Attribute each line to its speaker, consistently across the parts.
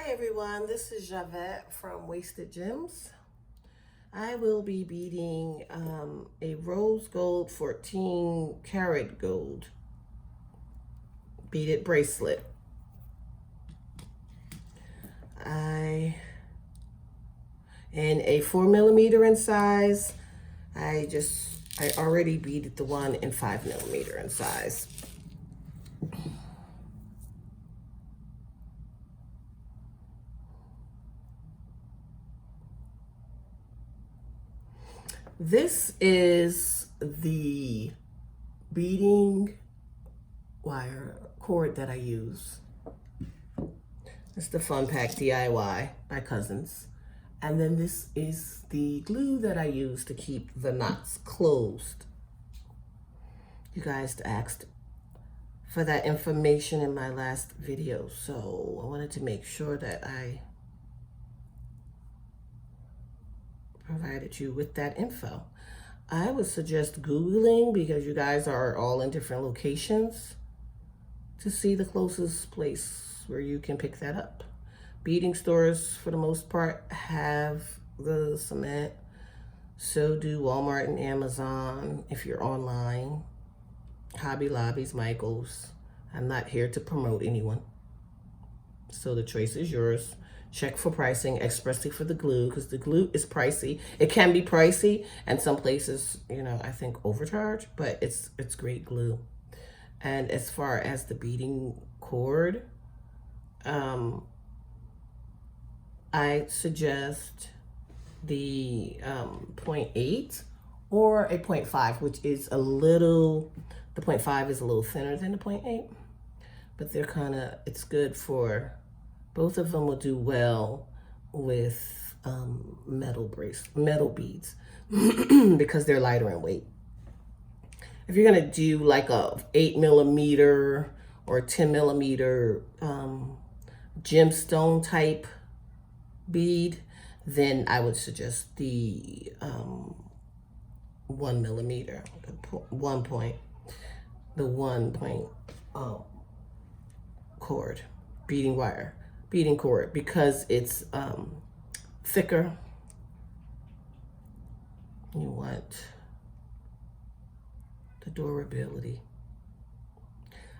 Speaker 1: Hi everyone, this is Javette from Wasted Gems. I will be beading a rose gold 14 karat gold beaded bracelet. In a 4mm in size. I already beaded the one in 5mm in size. This is the beading wire cord that I use. It's the Fun Pack DIY by Cousins. And then this is the glue that I use to keep the knots closed. You guys asked for that information in my last video, so I wanted to make sure that I provided you with that info. I would suggest Googling, because you guys are all in different locations, to see the closest place where you can pick that up. Beading stores, for the most part, have the cement. So do Walmart and Amazon if you're online. Hobby Lobbies, Michael's. I'm not here to promote anyone, so the choice is yours. Check for pricing, especially for the glue, because the glue is pricey. It can be pricey, and some places, I think overcharge, but it's great glue. And as far as the beading cord, I suggest the 0.8 or a 0.5, which is the 0.5 is a little thinner than the 0.8, but it's good for, both of them will do well with metal beads because they're lighter in weight. If you're gonna do like a 8mm or 10mm gemstone type bead, then I would suggest the 1mm, the 1 cord, beading cord, because it's thicker. You want the durability.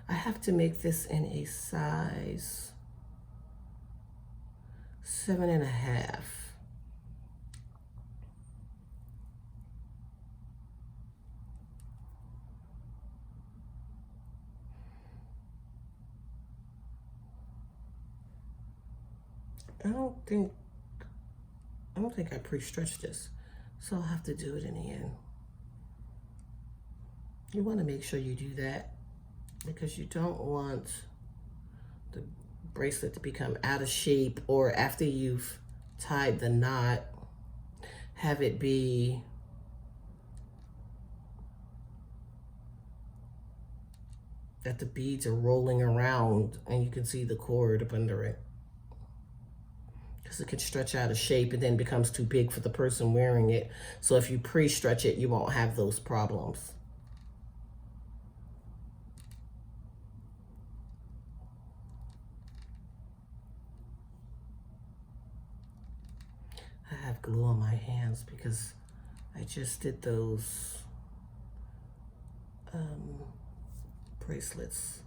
Speaker 1: I have to make this in a size 7.5. I don't think I pre-stretched this, so I'll have to do it in the end. You want to make sure you do that, because you don't want the bracelet to become out of shape, or after you've tied the knot, have it be that the beads are rolling around and you can see the cord up under it, because it can stretch out of shape and then becomes too big for the person wearing it. So if you pre-stretch it, you won't have those problems. I have glue on my hands because I just did those bracelets,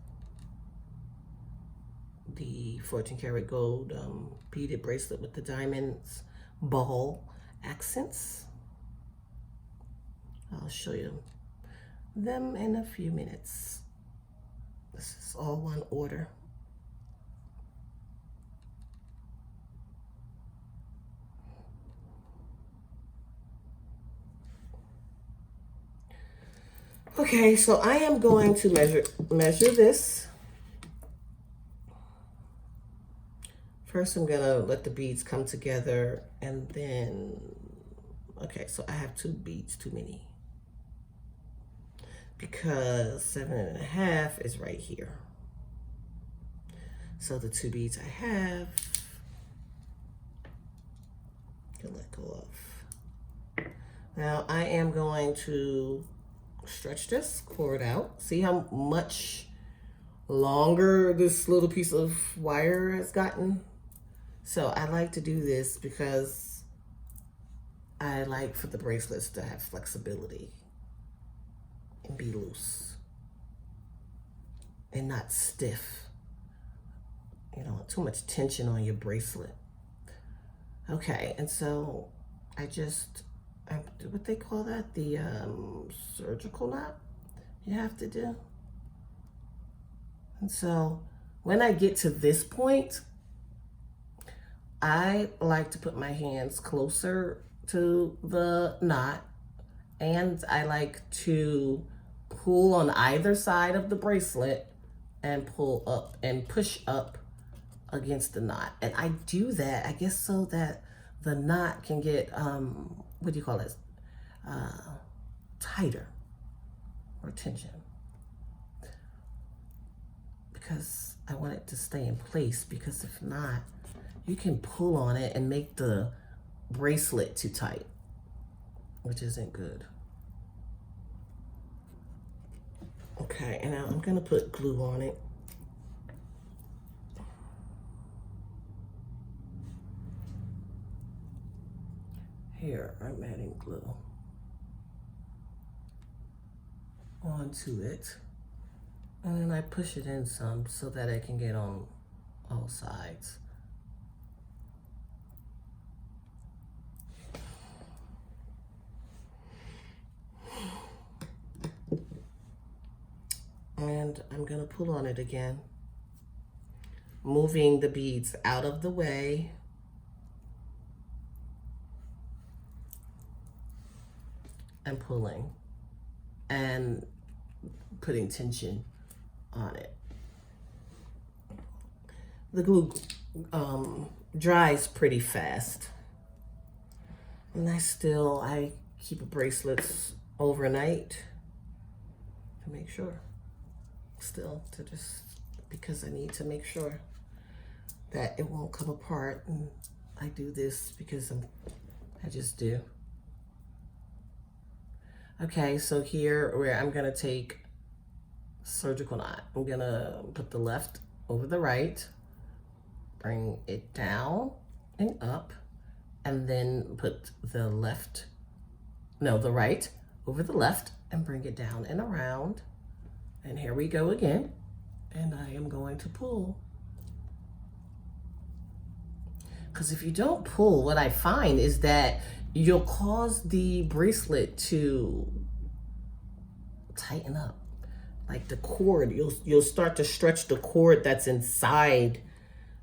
Speaker 1: the 14 karat gold beaded bracelet with the diamonds ball accents. I'll show you them in a few minutes. This is all one order. Okay, so I am going to measure this. First, I'm gonna let the beads come together, and then, okay, so I have 2 beads too many, because 7.5 is right here. So the 2 beads I have, I can let go of. Now I am going to stretch this cord out. See how much longer this little piece of wire has gotten? So I like to do this because I like for the bracelets to have flexibility and be loose and not stiff. You don't want too much tension on your bracelet. Okay, and so what they call that? The surgical knot you have to do. And so when I get to this point, I like to put my hands closer to the knot, and I like to pull on either side of the bracelet and pull up and push up against the knot. And I do that, I guess, so that the knot can get, what do you call it? Tighter, or tension. Because I want it to stay in place, because if not, you can pull on it and make the bracelet too tight, which isn't good. Okay, and now I'm gonna put glue on it. Here, I'm adding glue onto it. And then I push it in some so that it can get on all sides. And I'm gonna pull on it again, moving the beads out of the way. And pulling and putting tension on it. The glue dries pretty fast. And I keep bracelets overnight to make sure. Because I need to make sure that it won't come apart. And I do this because I just do. Okay, so here where I'm gonna take surgical knot. I'm gonna put the left over the right, bring it down and up, and then put the right over the left and bring it down and around. And here we go again. And I am going to pull. Because if you don't pull, what I find is that you'll cause the bracelet to tighten up. Like the cord, you'll start to stretch the cord that's inside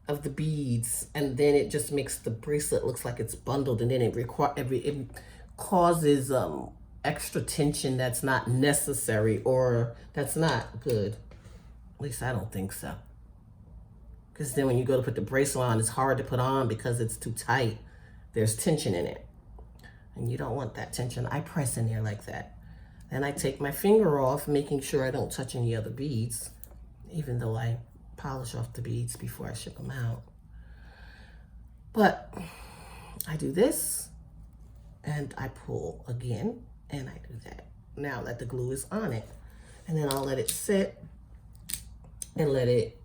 Speaker 1: of the beads, and then it just makes the bracelet looks like it's bundled, and then it causes extra tension that's not necessary, or that's not good. At least I don't think so. Because then when you go to put the bracelet on, it's hard to put on because it's too tight. There's tension in it. And you don't want that tension. I press in there like that. Then I take my finger off, making sure I don't touch any other beads, even though I polish off the beads before I ship them out. But I do this, and I pull again, and I do that. Now that the glue is on it. And then I'll let it sit and let it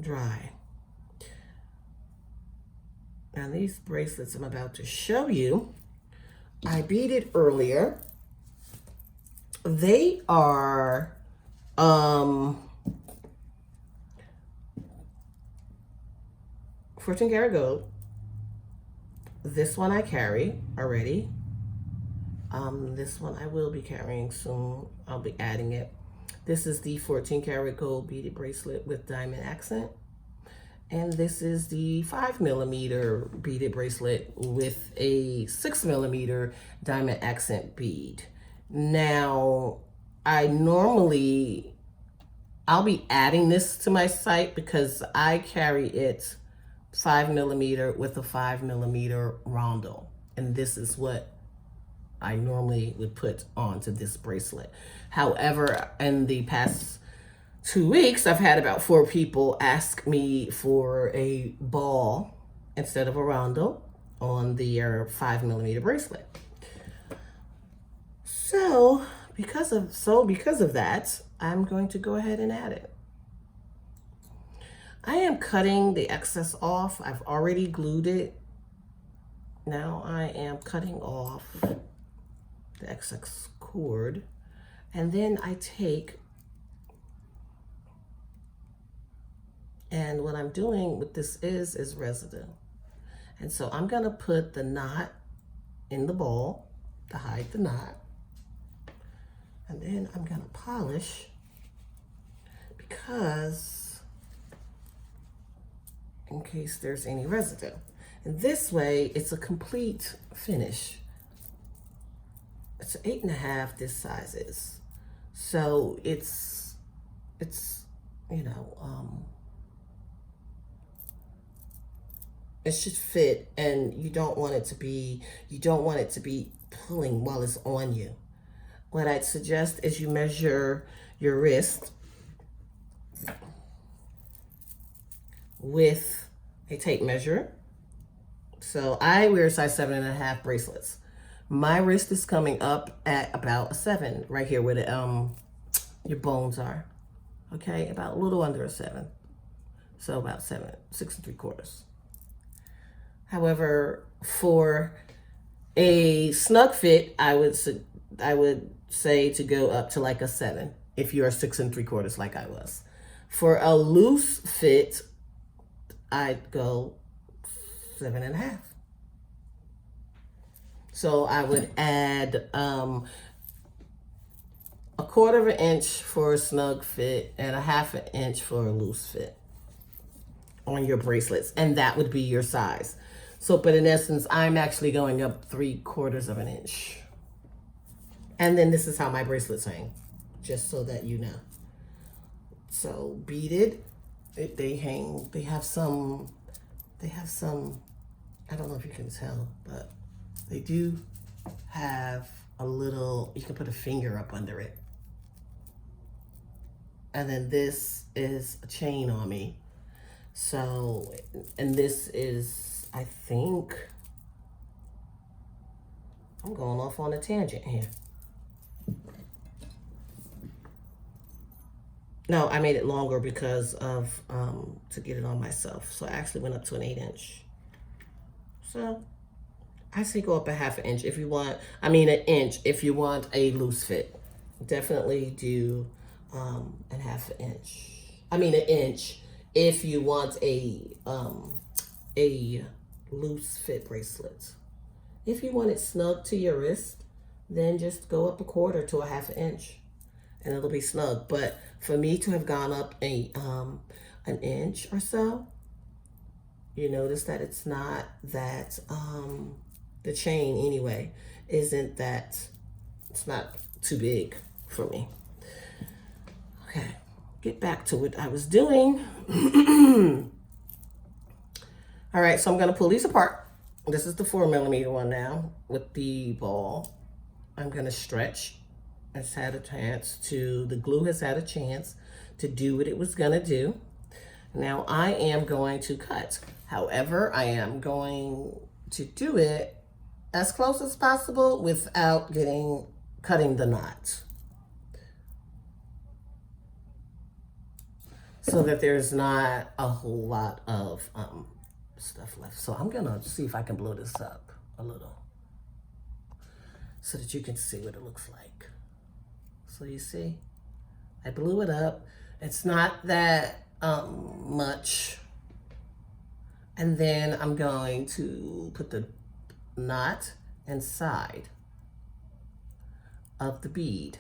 Speaker 1: dry. Now these bracelets I'm about to show you, I beaded earlier. They are 14 karat gold. This one I carry already. This one I will be carrying soon. I'll be adding it. This is the 14 karat gold beaded bracelet with diamond accent. And this is the 5mm beaded bracelet with a 6mm diamond accent bead. Now, I'll be adding this to my site because I carry it 5mm with a 5mm rondo. And this is what I normally would put onto this bracelet. However, in the past 2 weeks, I've had about 4 people ask me for a ball instead of a rondo on the 5mm bracelet. So because of that, I'm going to go ahead and add it. I am cutting the excess off. I've already glued it. Now I am cutting off the excess cord. And then I take, and what I'm doing with this is residue. And so I'm gonna put the knot in the ball to hide the knot. And then I'm gonna polish, because in case there's any residue. And this way it's a complete finish. It's 8.5, this size is. So it's you know, it should fit, and you don't want it to be pulling while it's on you. What I'd suggest is you measure your wrist with a tape measure. So I wear size 7.5 bracelets. My wrist is coming up at about a 7, right here where the your bones are. Okay, about a little under a 7. So about 7, 6 3/4. However, for a snug fit, I would say to go up to like a 7 if you're 6 3/4 like I was. For a loose fit, I'd go 7.5. So I would add a 1/4 inch for a snug fit and a 1/2 inch for a loose fit on your bracelets, and that would be your size. So, but in essence, I'm actually going up 3/4 inch. And then this is how my bracelets hang, just so that you know. So beaded, they have some, I don't know if you can tell, but they do have a little, you can put a finger up under it. And then this is a chain on me. So, and this is, I think, I'm going off on a tangent here. No, I made it longer because of, to get it on myself. So I actually went up to an 8 inch. So I say go up a 1/2 inch if you want, an inch if you want a loose fit. Definitely do a 1/2 inch. An inch if you want a loose fit bracelet. If you want it snug to your wrist, then just go up a 1/4 to a 1/2 inch and it'll be snug. But for me to have gone up an inch or so, you notice that it's not that, the chain anyway, it's not too big for me. Okay, get back to what I was doing. All right, so I'm gonna pull these apart. This is the 4mm one now with the ball. I'm gonna stretch. The glue has had a chance to do what it was gonna do. Now I am going to cut. However, I am going to do it as close as possible without cutting the knot, so that there's not a whole lot of stuff left. So I'm gonna see if I can blow this up a little so that you can see what it looks like. So you see, I blew it up. It's not that much. And then I'm going to put the knot inside of the bead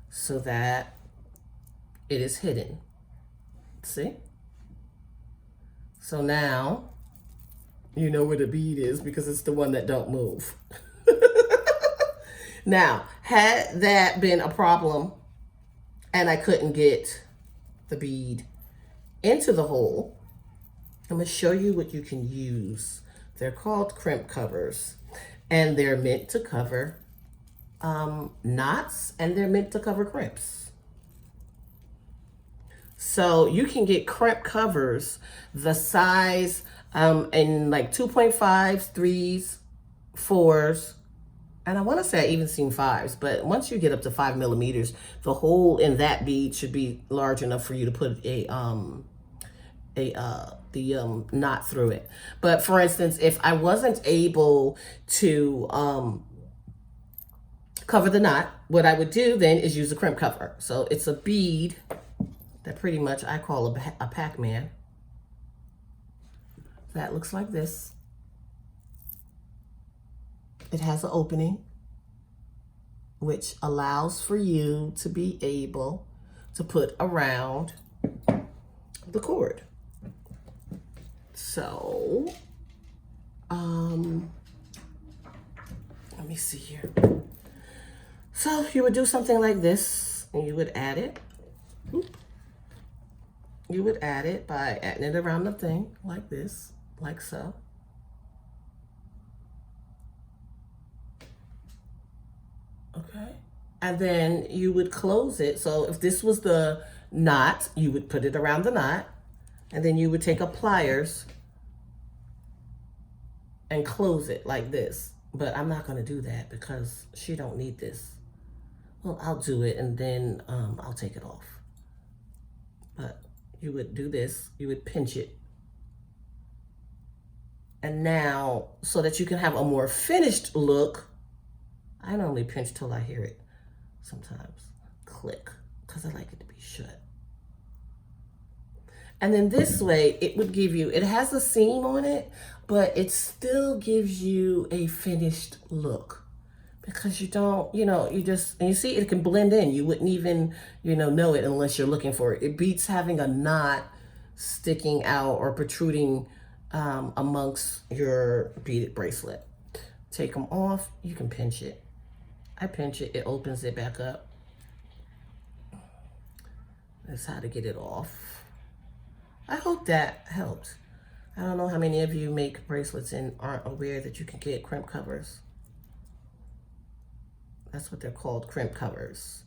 Speaker 1: so that it is hidden. See? So now you know where the bead is because it's the one that don't move. Now, had that been a problem and I couldn't get the bead into the hole, I'm going to show you what you can use. They're called Crimp Covers, and they're meant to cover knots, and they're meant to cover crimps. So you can get Crimp Covers the size in like 2.5s, 3s, 4s, and I want to say I even seen 5s, but once you get up to 5mm, the hole in that bead should be large enough for you to put a the knot through it. But for instance, if I wasn't able to cover the knot, what I would do then is use a crimp cover. So it's a bead that pretty much I call a Pac-Man. That looks like this. It has an opening, which allows for you to be able to put around the cord. So, let me see here. So you would do something like this, and you would add it. You would add it by adding it around the thing like this, like so. Okay. And then you would close it. So if this was the knot, you would put it around the knot, and then you would take a pliers and close it like this. But I'm not going to do that because she don't need this. Well, I'll do it, and then I'll take it off. But you would do this. You would pinch it. And now, so that you can have a more finished look, I normally pinch till I hear it sometimes. Click, because I like it to be shut. And then this way, it would give you, it has a seam on it, but it still gives you a finished look. Because you don't, you just, and you see, it can blend in. You wouldn't even, know it unless you're looking for it. It beats having a knot sticking out or protruding amongst your beaded bracelet. Take them off, you can pinch it. I pinch it, it opens it back up. That's how to get it off. I hope that helped. I don't know how many of you make bracelets and aren't aware that you can get crimp covers. That's what they're called, crimp covers.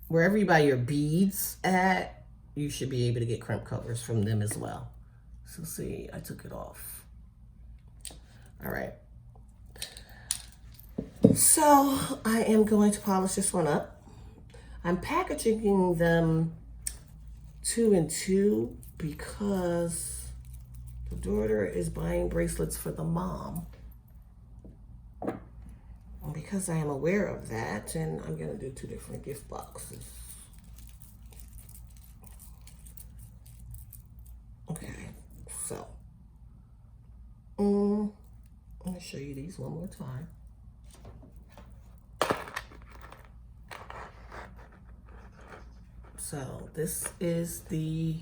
Speaker 1: Wherever you buy your beads at, you should be able to get crimp covers from them as well. So see, I took it off. All right. So I am going to polish this one up. I'm packaging them 2 and 2 because the daughter is buying bracelets for the mom. And because I am aware of that, and I'm going to do 2 different gift boxes. Okay, so let me show you these one more time. So this is the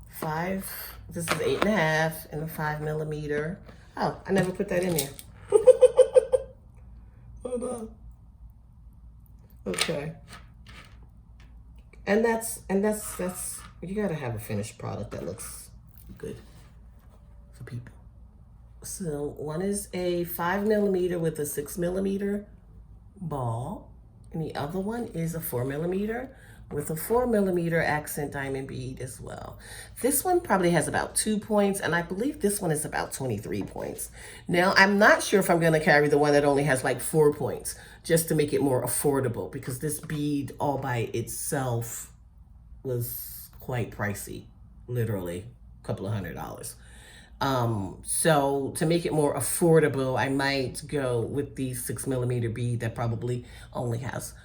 Speaker 1: 5, this is 8.5 and a 5 millimeter. Oh, I never put that in there. Hold on. Okay. And that's you gotta have a finished product that looks good for people. So one is a 5 millimeter with a 6 millimeter ball, and the other one is a 4 millimeter with a 4 millimeter accent diamond bead as well. This one probably has about 2 points, and I believe this one is about 23 points. Now, I'm not sure if I'm gonna carry the one that only has like 4 points, just to make it more affordable, because this bead all by itself was quite pricey, literally a couple of $100s. So to make it more affordable, I might go with the 6 millimeter bead that probably only has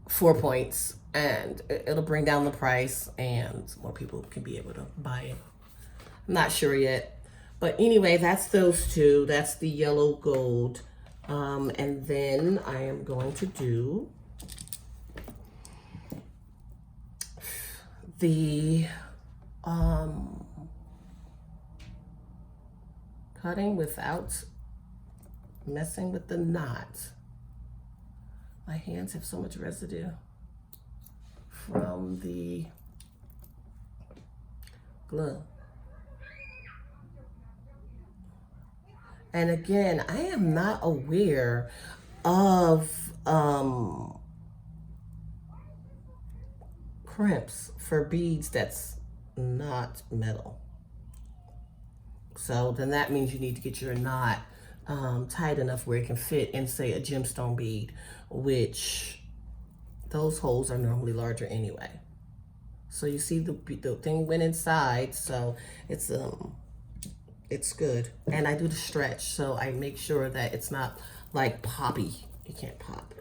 Speaker 1: 4 points, and it'll bring down the price and more people can be able to buy it. I'm not sure yet, but anyway, that's those 2. That's the yellow gold. And then I am going to do the cutting without messing with the knot. My hands have so much residue from the glue. And again, I am not aware of crimps for beads that's not metal. So then that means you need to get your knot tight enough where it can fit in, say, a gemstone bead, which those holes are normally larger anyway. So you see the thing went inside, so it's good. And I do the stretch, so I make sure that it's not like poppy. You can't pop.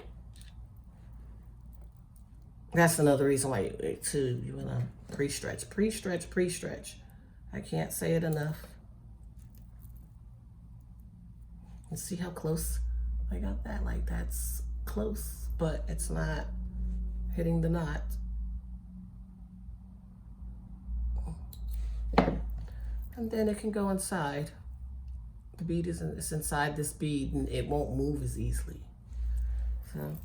Speaker 1: That's another reason why you wanna pre-stretch. I can't say it enough. And see how close I got that? Like that's close, but it's not hitting the knot. And then it can go inside. The bead is inside this bead and it won't move as easily. So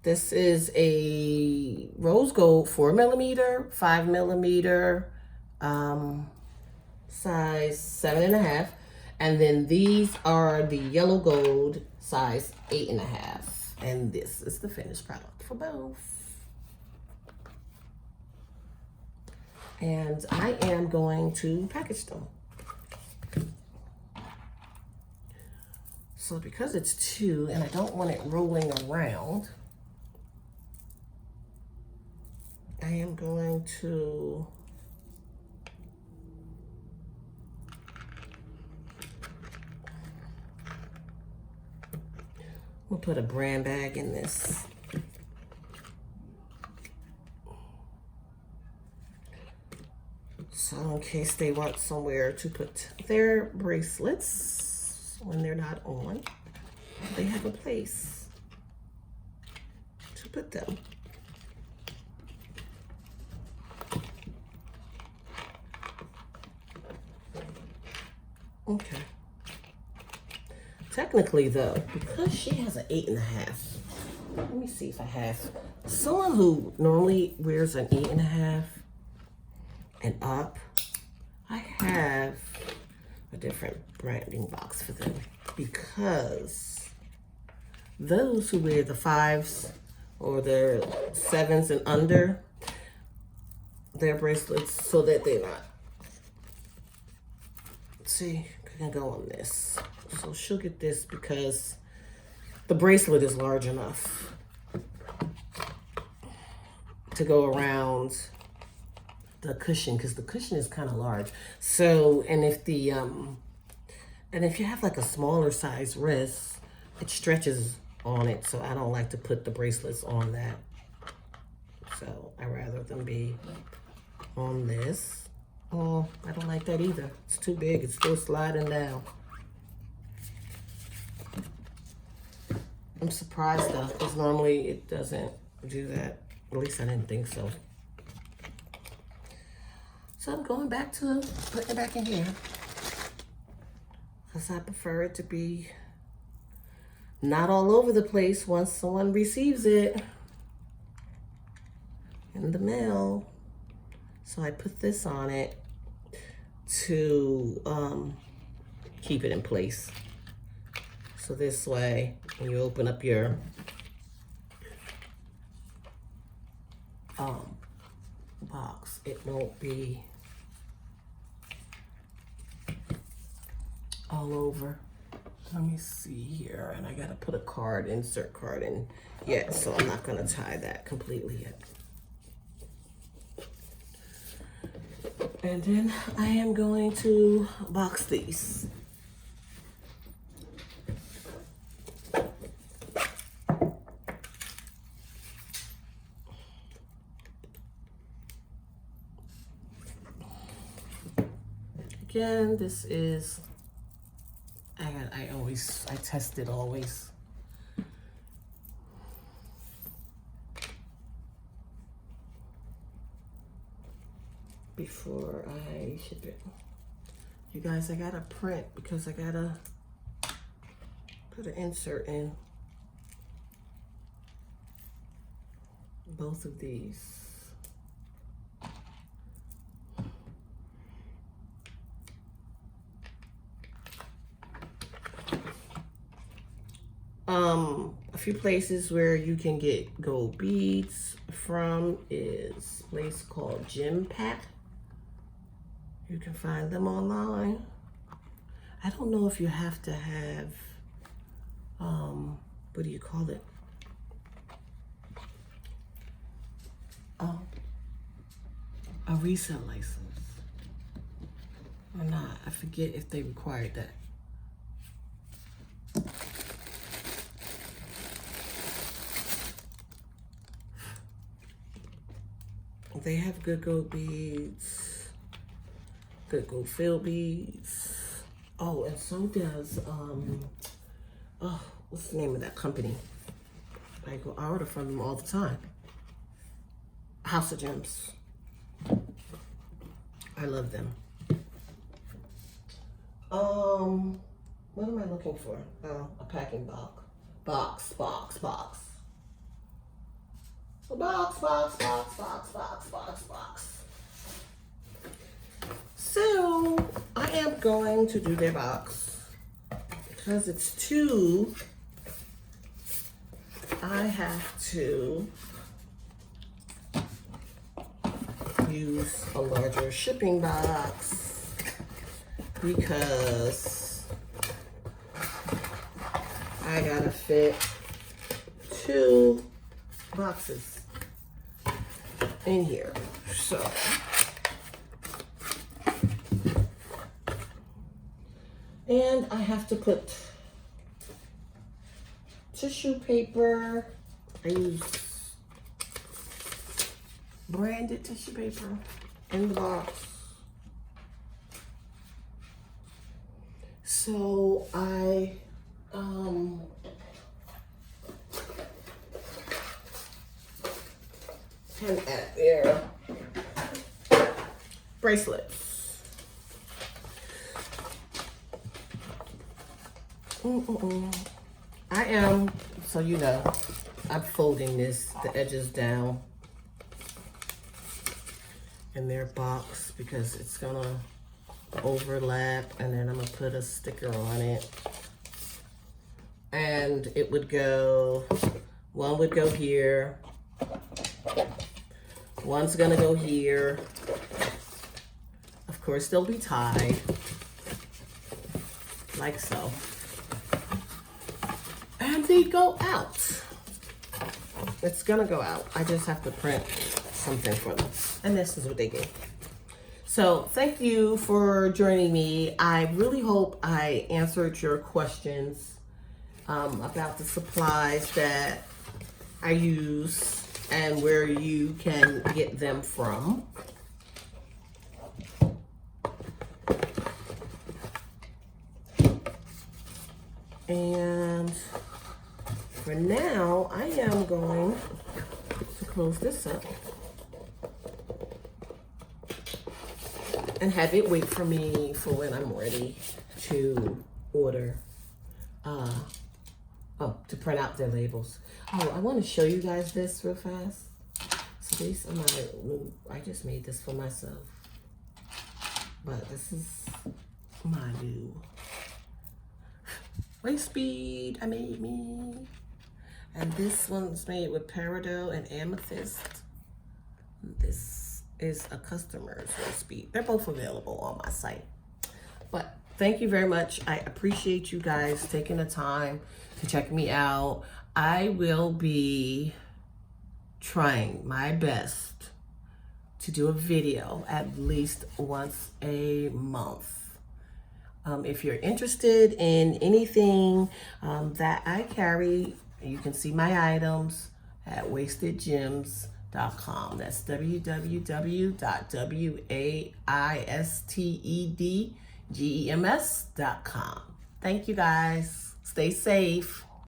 Speaker 1: this is a rose gold 4mm, 5mm, size 7.5. And then these are the yellow gold size 8.5. And this is the finished product for both. And I am going to package them. So because it's 2 and I don't want it rolling around, I am going to we'll put a brand bag in this. So in case they want somewhere to put their bracelets when they're not on, they have a place to put them. Okay. Technically though, because she has an 8.5, let me see if I have someone who normally wears an 8.5 and up, I have a different branding box for them, because those who wear the 5s or the 7s and under, their bracelets, so that they're not, see, can go on this. So she'll get this because the bracelet is large enough to go around the cushion, because the cushion is kind of large. So, and if the and if you have like a smaller size wrist, it stretches on it. So I don't like to put the bracelets on that. So I rather them be on this. Oh, I don't like that either. It's too big. It's still sliding down. I'm surprised though, because normally it doesn't do that. At least I didn't think so. So I'm going back to putting it back in here, because I prefer it to be not all over the place once someone receives it in the mail. So I put this on it to keep it in place. So this way, when you open up your box, it won't be all over. Let me see here, and I gotta put a card, insert card in yet, so I'm not gonna tie that completely yet. And then I am going to box these. Again, this is, I test it always. Before I ship it. You guys, I gotta print because I gotta put an insert in both of these. A few places where you can get gold beads from is a place called Gem Pack. You can find them online. I don't know if you have to have, what do you call it? a resale license or not. I forget if they required that. They have Good Gold beads, Good Gold field beads. Oh, and so does, oh, what's the name of that company? I order from them all the time. House of Gems. I love them. What am I looking for? Oh, a packing box. Box. A box. So I am going to do their box because it's two. I have to use a larger shipping box because I gotta fit 2 boxes in here. So and I have to put tissue paper. I use branded tissue paper in the box. So I can add their bracelets. I am, so you know, I'm folding the edges down in their box because it's gonna overlap, and then I'm gonna put a sticker on it. And it would go, one would go here, one's gonna go here. Of course, they'll be tied, like so. And they go out. It's gonna go out. I just have to print something for them. And this is what they get. So thank you for joining me. I really hope I answered your questions about the supplies that I use and where you can get them from. And for now, I am going to close this up and have it wait for me for when I'm ready to order, to print out their labels. Oh, I want to show you guys this real fast. So these are my new, I just made this for myself, but this is my new waist bead I made me. And this one's made with peridot and amethyst. This is a customer's waist bead. They're both available on my site. But thank you very much. I appreciate you guys taking the time to check me out. I will be trying my best to do a video at least once a month. If you're interested in anything that I carry, you can see my items at wastedgems.com. That's www.wastedgems.com. Thank you guys. Stay safe.